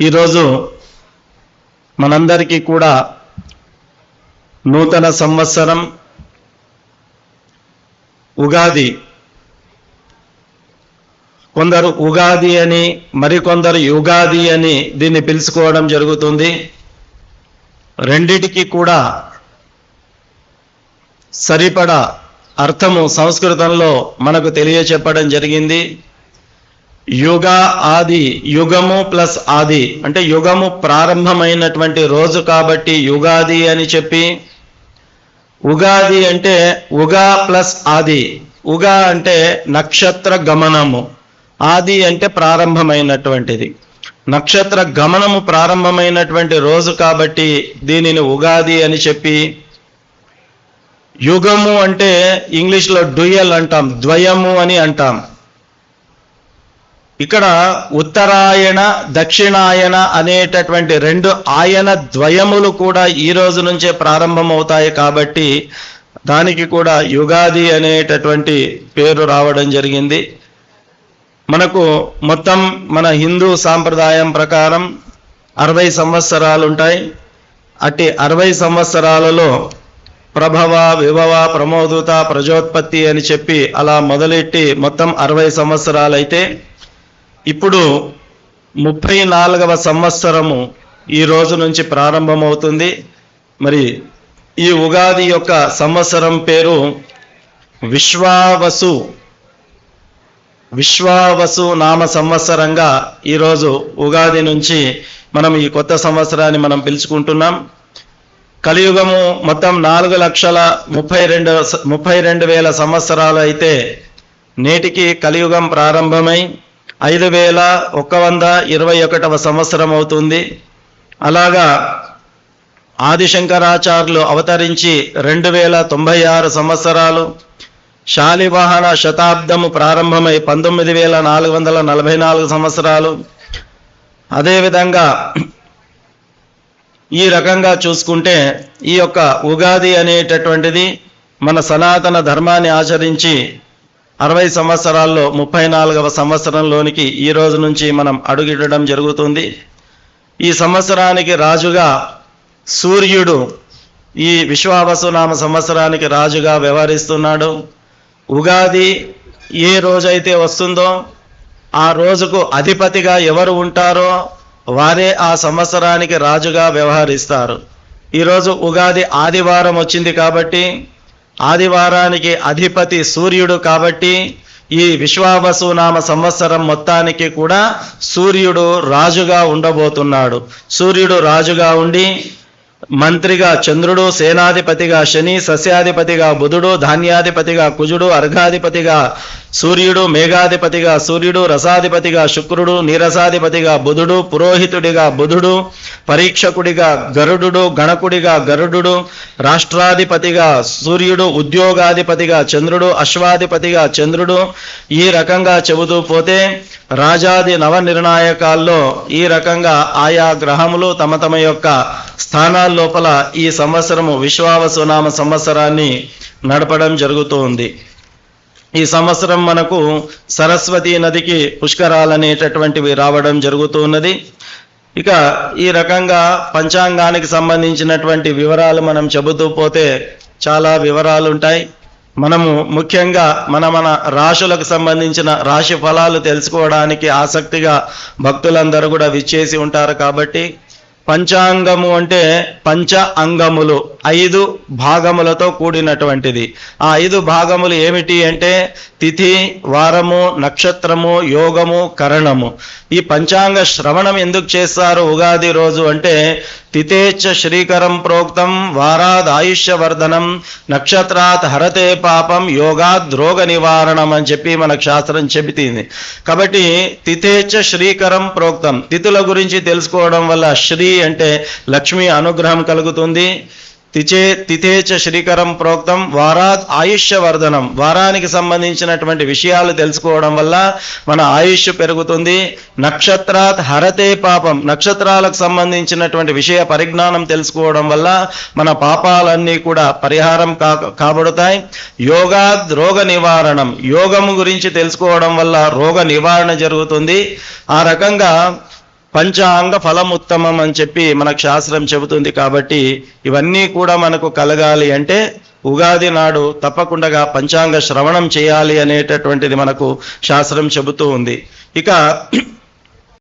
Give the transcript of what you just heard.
ఈరోజు మనందరికీ కూడా నూతన సంవత్సరం ఉగాది. కొందరు ఉగాది అని, మరికొందరు యుగాది అని దీన్ని పిలుచుకోవడం జరుగుతుంది. రెండిటికి కూడా సరిపడా అర్థము సంస్కృతంలో మనకు తెలియచెప్పడం జరిగింది. యుగ ఆది, యుగము ప్లస్ ఆది అంటే యుగము ప్రారంభమైనటువంటి రోజు కాబట్టి యుగాది అని చెప్పి, ఉగాది అంటే ఉగా ప్లస్ ఆది. ఉగా అంటే నక్షత్ర గమనము, ఆది అంటే ప్రారంభమైనటువంటిది. నక్షత్ర గమనము ప్రారంభమైనటువంటి రోజు కాబట్టి దీనిని ఉగాది అని చెప్పి, యుగము అంటే ఇంగ్లీష్లో డ్యూయల్ అంటాం, ద్వయము అని అంటాం. ఇక్కడ ఉత్తరాయణ దక్షిణాయన అనేటటువంటి రెండు ఆయన ద్వయములు కూడా ఈ రోజు నుంచే ప్రారంభమవుతాయి కాబట్టి దానికి కూడా యుగాది అనేటటువంటి పేరు రావడం జరిగింది. మనకు మొత్తం మన హిందూ సాంప్రదాయం ప్రకారం 60 సంవత్సరాలు ఉంటాయి. అట్టి 60 సంవత్సరాలలో ప్రభవ, విభవ, ప్రమోదుత, ప్రజోత్పత్తి అని చెప్పి అలా మొదలెట్టి మొత్తం 60 సంవత్సరాలైతే ఇప్పుడు 34వ సంవత్సరము ఈ రోజు నుంచి ప్రారంభమవుతుంది. మరి ఈ ఉగాది యొక్క సంవత్సరం పేరు విశ్వావసు నామ సంవత్సరంగా ఈరోజు ఉగాది నుంచి మనం ఈ కొత్త సంవత్సరాన్ని మనం పిలుచుకుంటున్నాం. కలియుగము మొత్తం 4,32,000 సంవత్సరాలు అయితే నేటికి కలియుగం ప్రారంభమై 5,121వ సంవత్సరం అవుతుంది. అలాగా ఆదిశంకరాచార్యులు అవతరించి 2,096 సంవత్సరాలు, శాలివాహన శతాబ్దము ప్రారంభమై 19,444 సంవత్సరాలు. అదేవిధంగా ఈ రకంగా చూసుకుంటే ఈ యొక్క ఉగాది అనేటటువంటిది మన సనాతన ధర్మాన్ని ఆచరించి 60 సంవత్సరాల్లో 34వ సంవత్సరంలోనికి ఈ రోజు నుంచి మనం అడుగిడడం జరుగుతుంది. ఈ సంవత్సరానికి రాజుగా సూర్యుడు ఈ విశ్వావసునామ సంవత్సరానికి రాజుగా వ్యవహరిస్తున్నాడు. ఉగాది ఏ రోజైతే వస్తుందో ఆ రోజుకు అధిపతిగా ఎవరు ఉంటారో వారే ఆ సంవత్సరానికి రాజుగా వ్యవహరిస్తారు. ఈరోజు ఉగాది ఆదివారం వచ్చింది కాబట్టి ఆదివారానికి అధిపతి సూర్యుడు కాబట్టి ఈ విశ్వావసునామ సంవత్సరం మొత్తానికి కూడా సూర్యుడు రాజుగా ఉండబోతున్నాడు. సూర్యుడు రాజుగా ఉండి మంత్రిగా చంద్రుడు, సేనాధిపతిగా శని, సస్యాధిపతిగా బుధుడు, ధాన్యాధిపతిగా కుజుడు, అర్ఘాధిపతిగా సూర్యుడు, మేఘాధిపతిగా సూర్యుడు, రసాధిపతిగా శుక్రుడు, నీరసాధిపతిగా బుధుడు, పురోహితుడిగా బుధుడు, పరీక్షకుడిగా గరుడు, గణకుడిగా గరుడు, రాష్ట్రాధిపతిగా సూర్యుడు, ఉద్యోగాధిపతిగా చంద్రుడు, అశ్వాధిపతిగా చంద్రుడు. ఈ రకంగా చెబుతూ పోతే రాజాది నవనిర్ణాయకాల్లో ఈ రకంగా ఆయా గ్రహములు తమ తమ యొక్క స్థానాల లోపల ఈ సంవత్సరము విశ్వావసునామ సంవత్సరాన్ని నడపడం జరుగుతోంది. ఈ సంవత్సరం మనకు సరస్వతీ నదికి పుష్కరాలనేటటువంటివి రావడం జరుగుతున్నది. ఇక ఈ రకంగా పంచాంగానికి సంబంధించినటువంటి వివరాలు మనం చెబుతూ పోతే చాలా వివరాలు ఉంటాయి. మనము ముఖ్యంగా మన రాశులకు సంబంధించిన రాశి ఫలాలు తెలుసుకోవడానికి ఆసక్తిగా భక్తులందరూ కూడా విచ్చేసి ఉంటారు. కాబట్టి పంచాంగము అంటే పంచ అంగములు, 5 భాగములతో కూడినటువంటిది. ఆ 5 భాగములు ఏమిటి అంటే తిథి, వారము, నక్షత్రము, యోగము, కరణము. ఈ పంచాంగ శ్రవణం ఎందుకు చేస్తారు ఉగాది రోజు అంటే తిథేచ్చ శ్రీకరం ప్రోక్తం వారాద్ ఆయుష్యవర్ధనం నక్షత్రాత్ హరతే పాపం యోగాద్ రోగ నివారణం అని చెప్పి మనకు శాస్త్రం చెబుతుంది. కాబట్టి తిథేచ్చ శ్రీకరం ప్రోక్తం, తిథుల గురించి తెలుసుకోవడం వల్ల శ్రీ అంటే లక్ష్మీ అనుగ్రహం కలుగుతుంది. తిథేచ శ్రీకరం ప్రోక్తం వారాత్ ఆయుష్యవర్ధనం, వారానికి సంబంధించినటువంటి విషయాలు తెలుసుకోవడం వల్ల మన ఆయుష్ పెరుగుతుంది. నక్షత్రాత్ హరతే పాపం, నక్షత్రాలకు సంబంధించినటువంటి విషయ పరిజ్ఞానం తెలుసుకోవడం వల్ల మన పాపాలన్నీ కూడా పరిహారం కాబడతాయి. యోగాద్ రోగ నివారణం, యోగము గురించి తెలుసుకోవడం వల్ల రోగ నివారణ జరుగుతుంది. ఆ రకంగా పంచాంగ ఫలముత్తమం అని చెప్పి మనకు శాస్త్రం చెబుతుంది. కాబట్టి ఇవన్నీ కూడా మనకు కలగాలి అంటే ఉగాది నాడు తప్పకుండా పంచాంగ శ్రవణం చేయాలి అనేటటువంటిది మనకు శాస్త్రం చెబుతూ ఉంది. ఇక